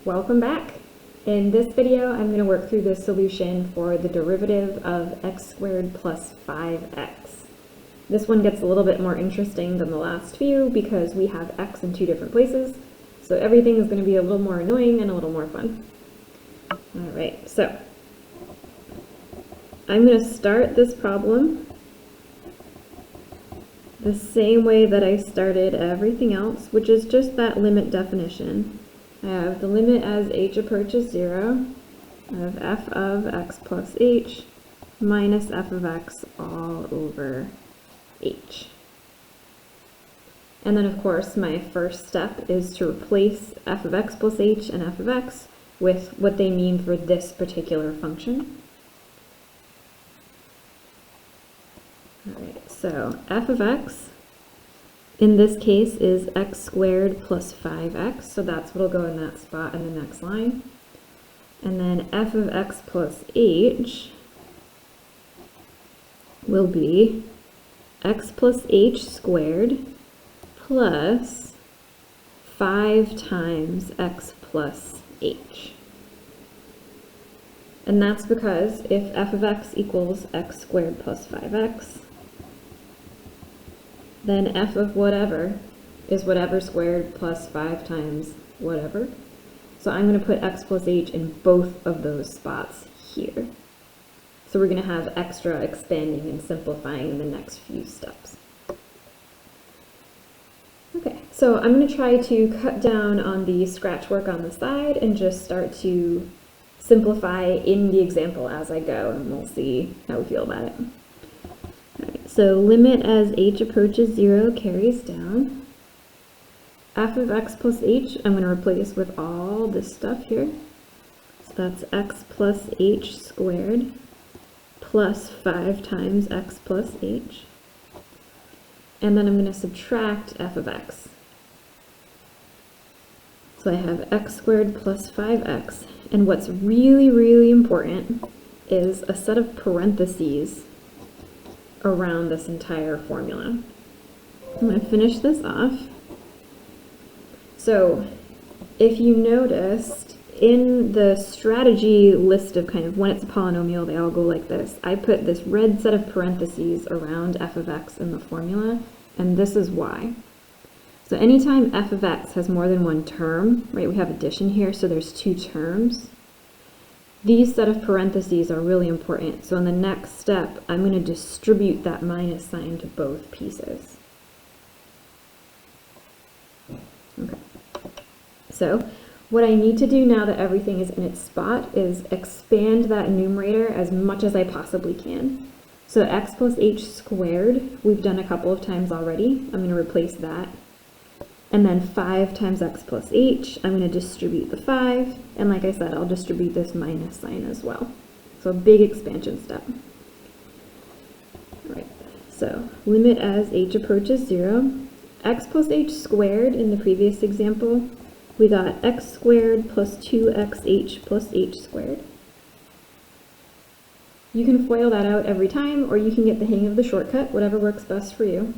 Welcome back. In this video, I'm going to work through the solution for the derivative of x squared plus 5x. This one gets a little bit more interesting than the last few because we have x in two different places, so everything is going to be a little more annoying and a little more fun. Alright, so I'm going to start this problem the same way that I started everything else, which is just that limit definition. I have the limit as h approaches 0 of f of x plus h minus f of x all over h. And then of course my first step is to replace f of x plus h and f of x with what they mean for this particular function. Alright, so f of x in this case is x squared plus 5x, so that's what will go in that spot in the next line. And then f of x plus h will be x plus h squared plus 5 times x plus h. And that's because if f of x equals x squared plus 5x, then f of whatever is whatever squared plus 5 times whatever. So I'm going to put x plus h in both of those spots here. So we're going to have extra expanding and simplifying in the next few steps. Okay, so I'm going to try to cut down on the scratch work on the side and just start to simplify in the example as I go, and we'll see how we feel about it. Alright, so limit as h approaches 0 carries down. F of x plus h I'm going to replace with all this stuff here. So that's x plus h squared plus 5 times x plus h. And then I'm going to subtract f of x. So I have x squared plus 5x. And what's really, really important is a set of parentheses around this entire formula. I'm going to finish this off. So if you noticed in the strategy list of kind of when it's a polynomial, they all go like this. I put this red set of parentheses around f of x in the formula, and this is why. So anytime f of x has more than one term, right, we have addition here, so there's two terms. These set of parentheses are really important. So in the next step, I'm going to distribute that minus sign to both pieces. Okay. So what I need to do now that everything is in its spot is expand that numerator as much as I possibly can. So x plus h squared, we've done a couple of times already. I'm going to replace that. And then 5 times x plus h, I'm going to distribute the 5, and like I said, I'll distribute this minus sign as well. So a big expansion step. Alright, so limit as h approaches 0, x plus h squared in the previous example, we got x squared plus 2xh plus h squared. You can FOIL that out every time, or you can get the hang of the shortcut, whatever works best for you.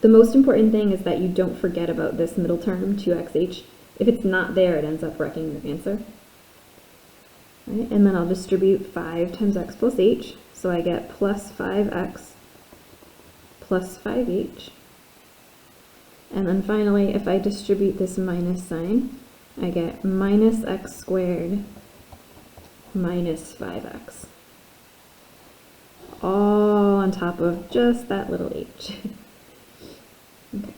The most important thing is that you don't forget about this middle term, 2xh. If it's not there, it ends up wrecking your answer. Right, and then I'll distribute 5 times x plus h, so I get plus 5x plus 5h. And then finally, if I distribute this minus sign, I get minus x squared minus 5x. All on top of just that little h. Okay.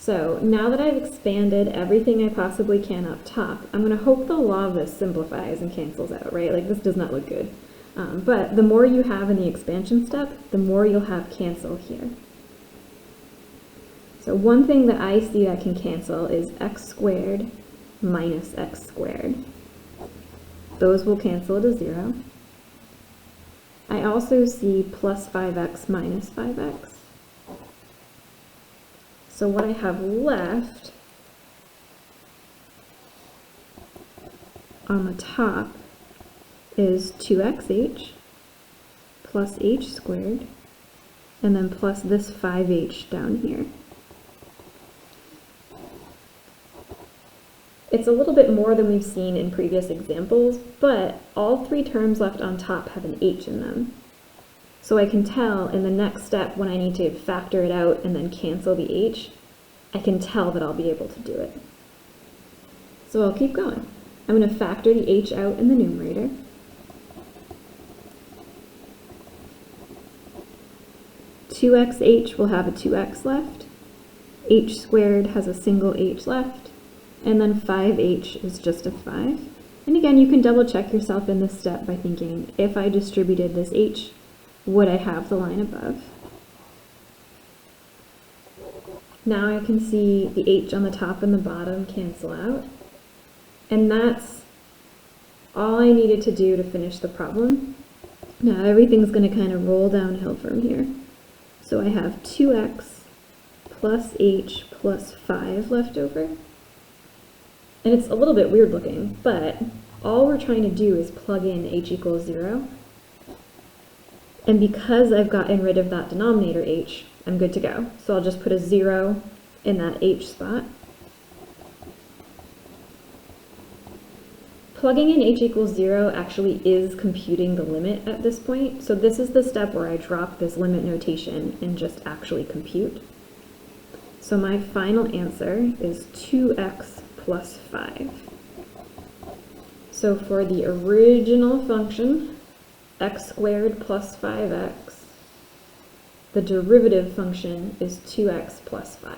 So now that I've expanded everything I possibly can up top, I'm going to hope the law of this simplifies and cancels out, right? Like this does not look good. But the more you have in the expansion step, the more you'll have cancel here. So one thing that I see that can cancel is x squared minus x squared. Those will cancel to 0. I also see plus 5x minus 5x. So what I have left on the top is 2xh plus h squared, and then plus this 5h down here. It's a little bit more than we've seen in previous examples, but all three terms left on top have an h in them. So I can tell in the next step when I need to factor it out and then cancel the h, I can tell that I'll be able to do it. So I'll keep going. I'm going to factor the h out in the numerator. Two xh will have a 2x left. H squared has a single h left. And then 5h is just a 5. And again, you can double check yourself in this step by thinking, if I distributed this h, would I have the line above? Now I can see the h on the top and the bottom cancel out. And that's all I needed to do to finish the problem. Now everything's going to kind of roll downhill from here. So I have 2x plus h plus 5 left over. And it's a little bit weird looking, but all we're trying to do is plug in h equals 0. And because I've gotten rid of that denominator h, I'm good to go. So I'll just put a 0 in that h spot. Plugging in h equals 0 actually is computing the limit at this point. So this is the step where I drop this limit notation and just actually compute. So my final answer is 2x plus 5. So for the original function, x squared plus 5x, the derivative function is 2x plus 5.